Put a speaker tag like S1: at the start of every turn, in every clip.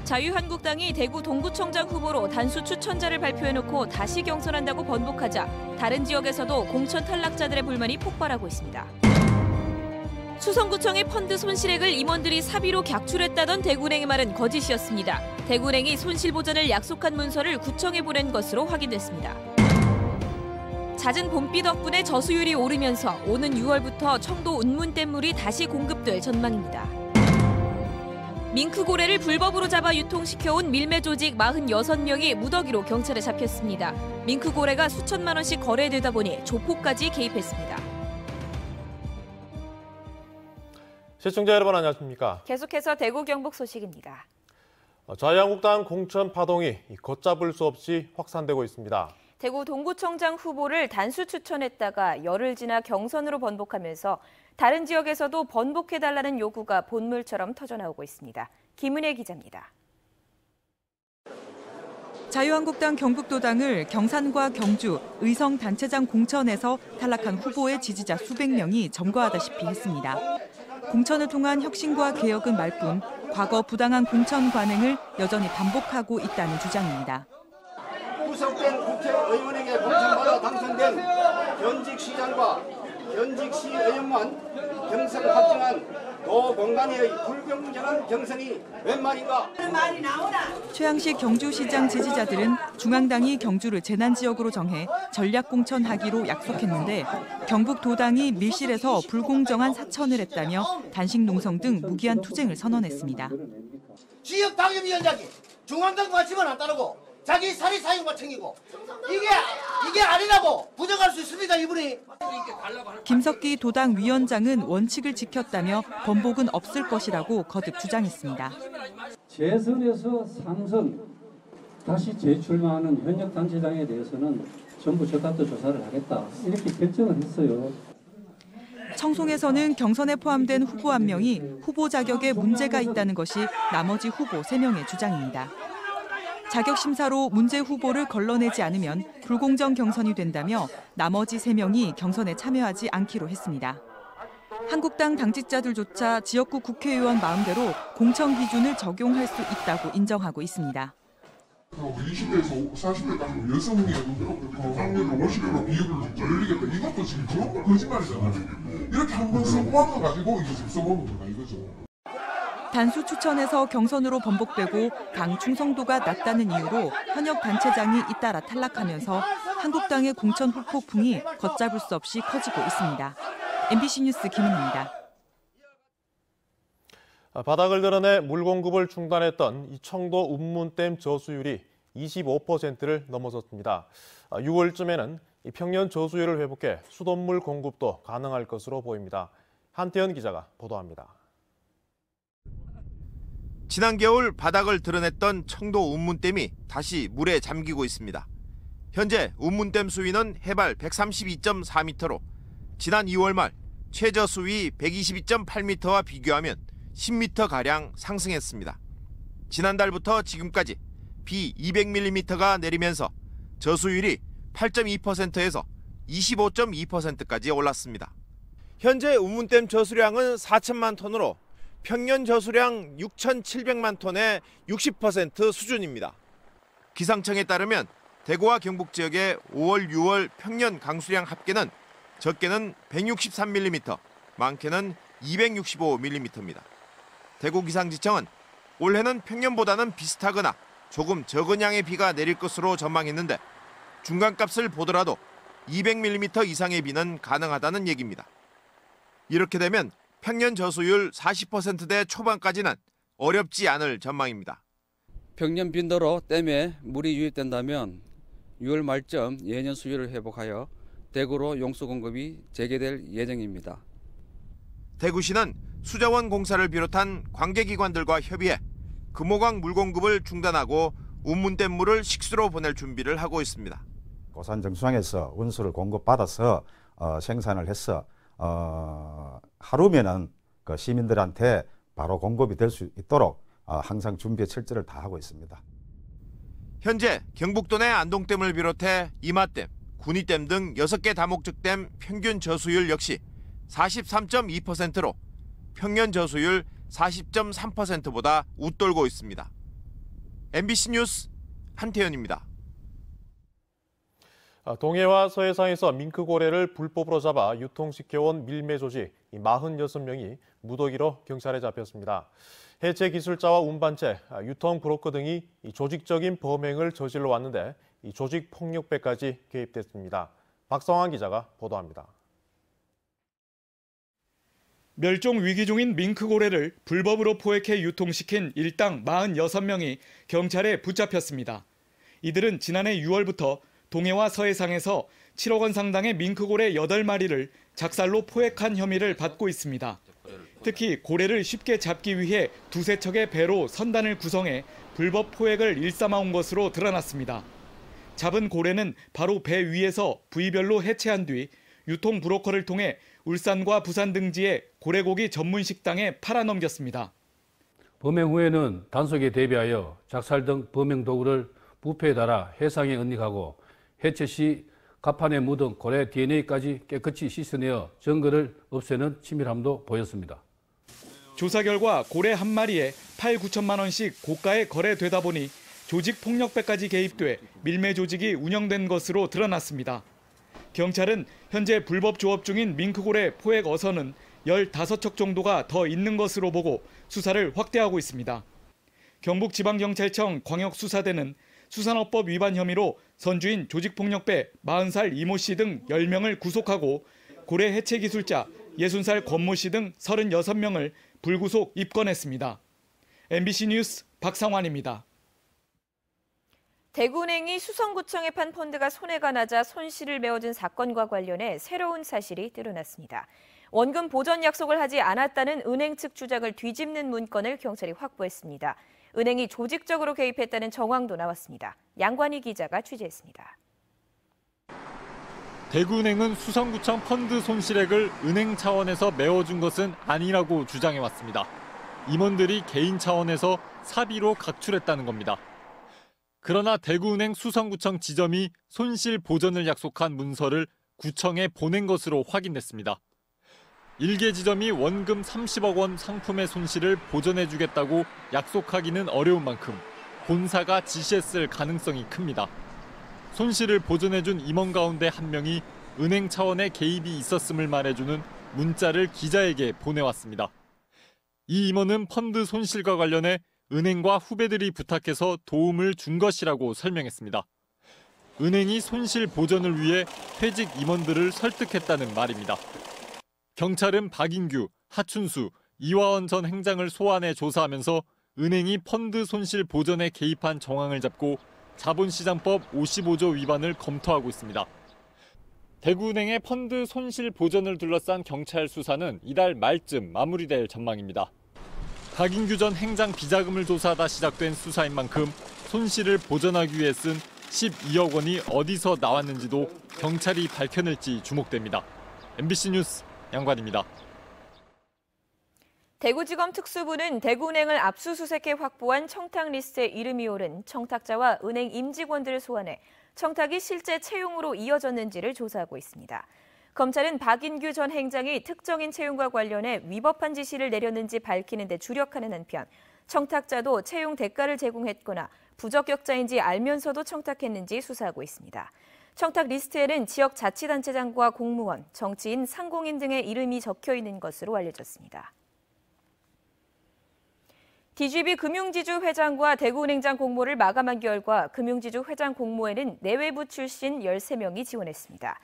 S1: 자유한국당이 대구 동구청장 후보로 단수 추천자를 발표해놓고 다시 경선한다고 번복하자 다른 지역에서도 공천 탈락자들의 불만이 폭발하고 있습니다. 수성구청의 펀드 손실액을 임원들이 사비로 객출했다던 대구은행의 말은 거짓이었습니다. 대구은행이 손실보전을 약속한 문서를 구청에 보낸 것으로 확인됐습니다. 잦은 봄비 덕분에 저수율이 오르면서 오는 6월부터 청도 운문댐물이 다시 공급될 전망입니다. 밍크고래를 불법으로 잡아 유통시켜온 밀매 조직 46명이 무더기로 경찰에 잡혔습니다. 밍크고래가 수천만 원씩 거래되다 보니 조폭까지 개입했습니다.
S2: 시청자 여러분 안녕하십니까?
S1: 계속해서 대구 경북 소식입니다.
S2: 자유한국당 공천 파동이 걷잡을 수 없이 확산되고 있습니다.
S1: 대구 동구청장 후보를 단수 추천했다가 열흘 지나 경선으로 번복하면서 다른 지역에서도 번복해달라는 요구가 본물처럼 터져나오고 있습니다. 김은혜 기자입니다.
S3: 자유한국당 경북도당을 경산과 경주, 의성 단체장 공천에서 탈락한 후보의 지지자 수백 명이 점거하다시피 했습니다. 공천을 통한 혁신과 개혁은 말뿐 과거 부당한 공천 관행을 여전히 반복하고 있다는 주장입니다.
S4: 구속된 국회의원에게 공천받아 당선된 현직 시장과 현직 시의원만 경선을 확정한 도공간의 불공정한 경선이 웬 말인가?
S3: 최양식 경주시장 지지자들은 중앙당이 경주를 재난지역으로 정해 전략공천하기로 약속했는데 경북도당이 밀실에서 불공정한 사천을 했다며 단식 농성 등 무기한 투쟁을 선언했습니다.
S5: 지역당협위원장이 중앙당 관심은 안 따르고 자기 사리 사용만 챙기고 이게 아니라고 부정할 수 있습니다, 이분이.
S3: 김석기 도당 위원장은 원칙을 지켰다며 번복은 없을 것이라고 거듭 주장했습니다.
S6: 재선에서 상선 다시 재출마하는 현역 단체장에 대해서는 전부 적합도 조사를 하겠다 이렇게 결정을 했어요.
S3: 청송에서는 경선에 포함된 후보 한 명이 후보 자격에 문제가 있다는 것이 나머지 후보 3명의 주장입니다. 자격 심사로 문제 후보를 걸러내지 않으면 불공정 경선이 된다며 나머지 3명이 경선에 참여하지 않기로 했습니다. 한국당 당직자들조차 지역구 국회의원 마음대로 공천 기준을 적용할 수 있다고 인정하고 있습니다.
S7: 20대에서 40대까지 여성이어도 경상률 50으로 비율을 늘리겠다. 이것도 지금 전부 거짓말이잖아요. 이렇게 한번 써모아가지고 이제 써먹는 거다 이거죠.
S3: 단수 추천에서 경선으로 번복되고 당 충성도가 낮다는 이유로 현역 단체장이 잇따라 탈락하면서 한국당의 공천 후폭풍이 걷잡을 수 없이 커지고 있습니다. MBC 뉴스 김은혜입니다.
S2: 바닥을 드러내 물 공급을 중단했던 이 청도 운문댐 저수율이 25%를 넘어섰습니다. 6월쯤에는 이 평년 저수율을 회복해 수돗물 공급도 가능할 것으로 보입니다. 한태현 기자가 보도합니다.
S8: 지난 겨울 바닥을 드러냈던 청도 운문댐이 다시 물에 잠기고 있습니다. 현재 운문댐 수위는 해발 132.4m로 지난 2월 말 최저 수위 122.8m와 비교하면 10m가량 상승했습니다. 지난달부터 지금까지 비 200mm가 내리면서 저수율이 8.2%에서 25.2%까지 올랐습니다. 현재 운문댐 저수량은 4천만 톤으로 평년 저수량 6,700만 톤의 60% 수준입니다. 기상청에 따르면 대구와 경북 지역의 5월, 6월 평년 강수량 합계는 적게는 163mm, 많게는 265mm입니다. 대구기상지청은 올해는 평년보다는 비슷하거나 조금 적은 양의 비가 내릴 것으로 전망했는데 중간값을 보더라도 200mm 이상의 비는 가능하다는 얘기입니다. 이렇게 되면 평년 저수율 40%대 초반까지는 어렵지 않을 전망입니다.
S9: 평년 빈도로 댐에 물이 유입된다면 6월 말쯤 예년 수율을 회복하여 대구로 용수 공급이 재개될 예정입니다.
S8: 대구시는 수자원 공사를 비롯한 관계기관들과 협의해 금호강 물 공급을 중단하고 운문댐 물을 식수로 보낼 준비를 하고 있습니다.
S10: 고산정수장에서 운수를 공급받아서 생산을 해서 하루면은 그 시민들한테 바로 공급이 될 수 있도록 항상 준비에 철저를 다하고 있습니다.
S8: 현재 경북도 내 안동댐을 비롯해 이마댐, 군위댐 등 6개 다목적댐 평균 저수율 역시 43.2%로 평년 저수율 40.3%보다 웃돌고 있습니다. MBC 뉴스 한태현입니다.
S2: 동해와 서해상에서 밍크고래를 불법으로 잡아 유통시켜온 밀매 조직 46명이 무더기로 경찰에 잡혔습니다. 해체 기술자와 운반체, 유통 브로커 등이 조직적인 범행을 저질러 왔는데 조직 폭력배까지 개입됐습니다. 박성환 기자가 보도합니다.
S11: 멸종 위기 중인 밍크고래를 불법으로 포획해 유통시킨 일당 46명이 경찰에 붙잡혔습니다. 이들은 지난해 6월부터 동해와 서해상에서 7억 원 상당의 밍크고래 8마리를 작살로 포획한 혐의를 받고 있습니다. 특히 고래를 쉽게 잡기 위해 두세 척의 배로 선단을 구성해 불법 포획을 일삼아온 것으로 드러났습니다. 잡은 고래는 바로 배 위에서 부위별로 해체한 뒤 유통 브로커를 통해 울산과 부산 등지의 고래고기 전문 식당에 팔아넘겼습니다.
S12: 범행 후에는 단속에 대비하여 작살 등 범행 도구를 부패에 달아 해상에 은닉하고 해체 시 갑판에 묻은 고래 DNA까지 깨끗이 씻어내어 증거를 없애는 치밀함도 보였습니다.
S11: 조사 결과 고래 한 마리에 8, 9천만 원씩 고가에 거래되다 보니 조직 폭력배까지 개입돼 밀매 조직이 운영된 것으로 드러났습니다. 경찰은 현재 불법 조업 중인 밍크고래 포획 어선은 15척 정도가 더 있는 것으로 보고 수사를 확대하고 있습니다. 경북지방경찰청 광역수사대는 수산업법 위반 혐의로 선주인 조직폭력배 40살 이모 씨 등 10명을 구속하고 고래 해체 기술자 60살 권모 씨 등 36명을 불구속 입건했습니다. MBC 뉴스 박상환입니다.
S1: 대구은행이 수성구청에 판 펀드가 손해가 나자 손실을 메워준 사건과 관련해 새로운 사실이 드러났습니다. 원금 보전 약속을 하지 않았다는 은행 측 주장을 뒤집는 문건을 경찰이 확보했습니다. 은행이 조직적으로 개입했다는 정황도 나왔습니다. 양관희 기자가 취재했습니다.
S13: 대구은행은 수성구청 펀드 손실액을 은행 차원에서 메워준 것은 아니라고 주장해왔습니다. 임원들이 개인 차원에서 사비로 각출했다는 겁니다. 그러나 대구은행 수성구청 지점이 손실 보전을 약속한 문서를 구청에 보낸 것으로 확인됐습니다. 일개 지점이 원금 30억 원 상품의 손실을 보전해주겠다고 약속하기는 어려운 만큼 본사가 지시했을 가능성이 큽니다. 손실을 보전해준 임원 가운데 한 명이 은행 차원의 개입이 있었음을 말해주는 문자를 기자에게 보내왔습니다. 이 임원은 펀드 손실과 관련해 은행과 후배들이 부탁해서 도움을 준 것이라고 설명했습니다. 은행이 손실 보전을 위해 퇴직 임원들을 설득했다는 말입니다. 경찰은 박인규, 하춘수, 이화원 전 행장을 소환해 조사하면서 은행이 펀드 손실 보전에 개입한 정황을 잡고 자본시장법 55조 위반을 검토하고 있습니다. 대구은행의 펀드 손실 보전을 둘러싼 경찰 수사는 이달 말쯤 마무리될 전망입니다. 박인규 전 행장 비자금을 조사하다 시작된 수사인 만큼 손실을 보전하기 위해 쓴 12억 원이 어디서 나왔는지도 경찰이 밝혀낼지 주목됩니다. MBC 뉴스 양관입니다.
S1: 대구지검 특수부는 대구은행을 압수수색해 확보한 청탁 리스트에 이름이 오른 청탁자와 은행 임직원들을 소환해 청탁이 실제 채용으로 이어졌는지를 조사하고 있습니다. 검찰은 박인규 전 행장이 특정인 채용과 관련해 위법한 지시를 내렸는지 밝히는 데 주력하는 한편 청탁자도 채용 대가를 제공했거나 부적격자인지 알면서도 청탁했는지 수사하고 있습니다. 청탁 리스트에는 지역 자치단체장과 공무원, 정치인, 상공인 등의 이름이 적혀 있는 것으로 알려졌습니다. DGB 금융지주 회장과 대구은행장 공모를 마감한 결과 금융지주 회장 공모에는 내외부 출신 13명이 지원했습니다.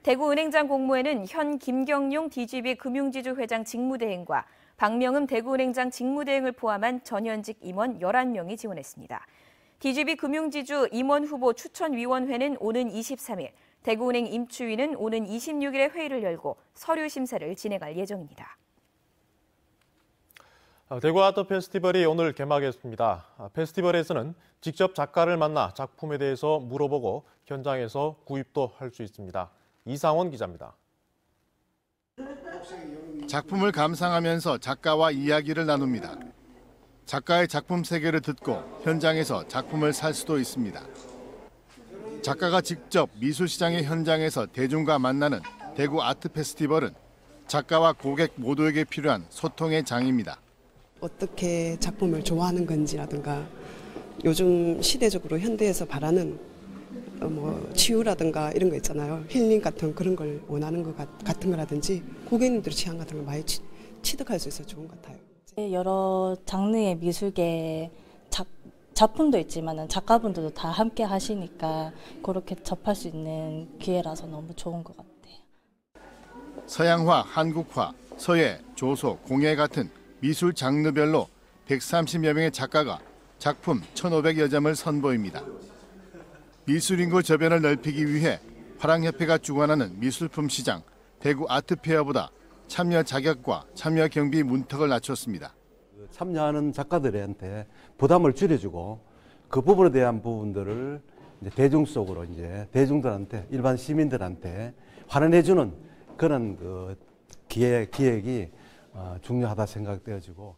S1: 대구은행장 공모에는 현 김경용 DGB 금융지주 회장 직무대행과 박명흠 대구은행장 직무대행을 포함한 전현직 임원 11명이 지원했습니다. DGB 금융지주 임원 후보 추천위원회는 오는 23일, 대구은행 임추위는 오는 26일에 회의를 열고 서류 심사를 진행할 예정입니다.
S2: 대구 아트 페스티벌이 오늘 개막했습니다. 페스티벌에서는 직접 작가를 만나 작품에 대해서 물어보고 현장에서 구입도 할 수 있습니다. 이상원 기자입니다.
S14: 작품을 감상하면서 작가와 이야기를 나눕니다. 작가의 작품 세계를 듣고 현장에서 작품을 살 수도 있습니다. 작가가 직접 미술시장의 현장에서 대중과 만나는 대구 아트 페스티벌은 작가와 고객 모두에게 필요한 소통의 장입니다.
S15: 어떻게 작품을 좋아하는 건지라든가 요즘 시대적으로 현대에서 바라는 치유라든가 이런 거 있잖아요. 힐링 같은 그런 걸 원하는 것 같은 거라든지 고객님들의 취향 같은 걸 많이 취득할 수 있어서 좋은 것 같아요.
S16: 여러 장르의 미술계 작품도 있지만 작가분들도 다 함께 하시니까 그렇게 접할 수 있는 기회라서 너무 좋은 것 같아요.
S14: 서양화, 한국화, 서예, 조소, 공예 같은 미술 장르별로 130여 명의 작가가 작품 1,500여 점을 선보입니다. 미술인구 저변을 넓히기 위해 화랑협회가 주관하는 미술품 시장 대구 아트페어보다 참여 자격과 참여 경비 문턱을 낮췄습니다.
S17: 참여하는 작가들한테 부담을 줄여주고 그 부분에 대한 부분들을 이제 대중 속으로 이제 대중들한테 일반 시민들한테 환원해주는 그런 그 기획이 중요하다 생각되어지고.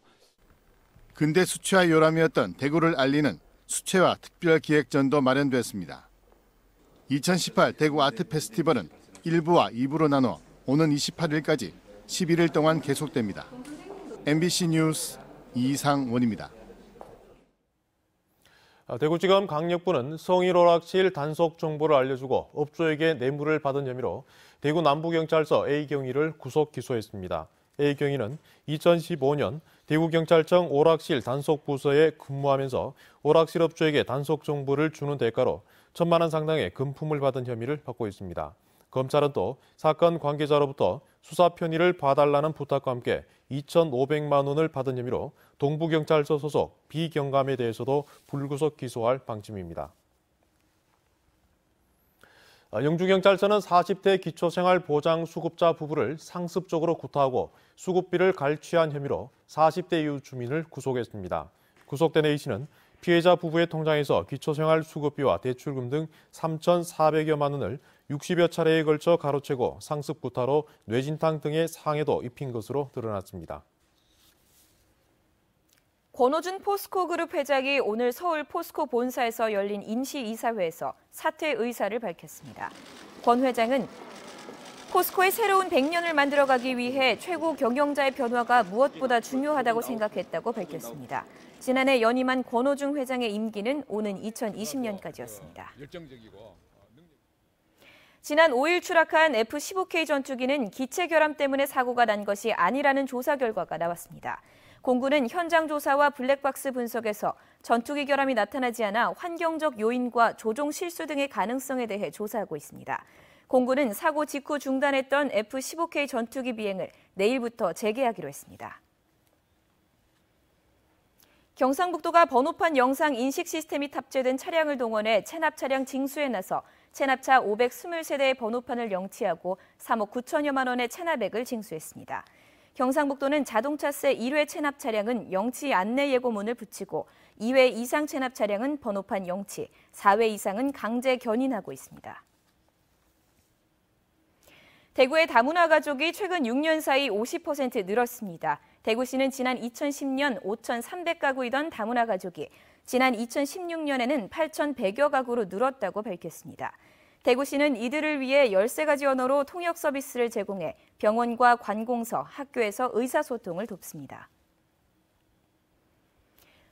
S14: 근대 수채화 요람이었던 대구를 알리는 수채화 특별기획전도 마련됐습니다. 2018 대구 아트 페스티벌은 1부와 2부로 나눠 오는 28일까지 11일 동안 계속됩니다. MBC 뉴스 이상원입니다.
S2: 대구지검 강력부는 성일 오락실 단속 정보를 알려주고 업주에게 뇌물을 받은 혐의로 대구 남부경찰서 A경위를 구속 기소했습니다. A경위는 2015년 대구경찰청 오락실 단속부서에 근무하면서 오락실 업주에게 단속 정보를 주는 대가로 1,000만 원 상당의 금품을 받은 혐의를 받고 있습니다. 검찰은 또 사건 관계자로부터 수사 편의를 봐달라는 부탁과 함께 2,500만 원을 받은 혐의로 동부경찰서 소속 비경감에 대해서도 불구속 기소할 방침입니다. 영주경찰서는 40대 기초생활보장 수급자 부부를 상습적으로 구타하고 수급비를 갈취한 혐의로 40대 이후 주민을 구속했습니다. 구속된 A씨는 피해자 부부의 통장에서 기초생활 수급비와 대출금 등 3,400여만 원을 60여 차례에 걸쳐 가로채고 상습 구타로 뇌진탕 등의 상해도 입힌 것으로 드러났습니다.
S1: 권호준 포스코그룹 회장이 오늘 서울 포스코 본사에서 열린 임시이사회에서 사퇴 의사를 밝혔습니다. 권 회장은 포스코의 새로운 100년을 만들어가기 위해 최고 경영자의 변화가 무엇보다 중요하다고 생각했다고 밝혔습니다. 지난해 연임한 권호중 회장의 임기는 오는 2020년까지였습니다. 지난 5일 추락한 F-15K 전투기는 기체 결함 때문에 사고가 난 것이 아니라는 조사 결과가 나왔습니다. 공군은 현장 조사와 블랙박스 분석에서 전투기 결함이 나타나지 않아 환경적 요인과 조종 실수 등의 가능성에 대해 조사하고 있습니다. 공군은 사고 직후 중단했던 F-15K 전투기 비행을 내일부터 재개하기로 했습니다. 경상북도가 번호판 영상 인식 시스템이 탑재된 차량을 동원해 체납 차량 징수에 나서 체납차 520세대의 번호판을 영치하고 3억 9천여만 원의 체납액을 징수했습니다. 경상북도는 자동차세 1회 체납 차량은 영치 안내 예고문을 붙이고 2회 이상 체납 차량은 번호판 영치, 4회 이상은 강제 견인하고 있습니다. 대구의 다문화 가족이 최근 6년 사이 50% 늘었습니다. 대구시는 지난 2010년 5,300가구이던 다문화 가족이 지난 2016년에는 8,100여 가구로 늘었다고 밝혔습니다. 대구시는 이들을 위해 13가지 언어로 통역 서비스를 제공해 병원과 관공서, 학교에서 의사소통을 돕습니다.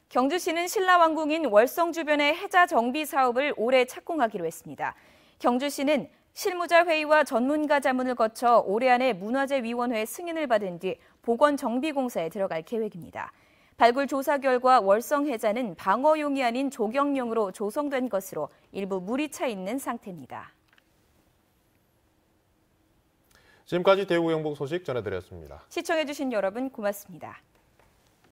S1: 경주시는 신라왕궁인 월성 주변의 해자 정비 사업을 올해 착공하기로 했습니다. 경주시는 실무자 회의와 전문가 자문을 거쳐 올해 안에 문화재위원회 승인을 받은 뒤 복원 정비 공사에 들어갈 계획입니다. 발굴 조사 결과 월성 해자는 방어용이 아닌 조경용으로 조성된 것으로 일부 물이 차 있는 상태입니다.
S2: 지금까지 대구 경북 소식 전해드렸습니다.
S1: 시청해주신 여러분 고맙습니다.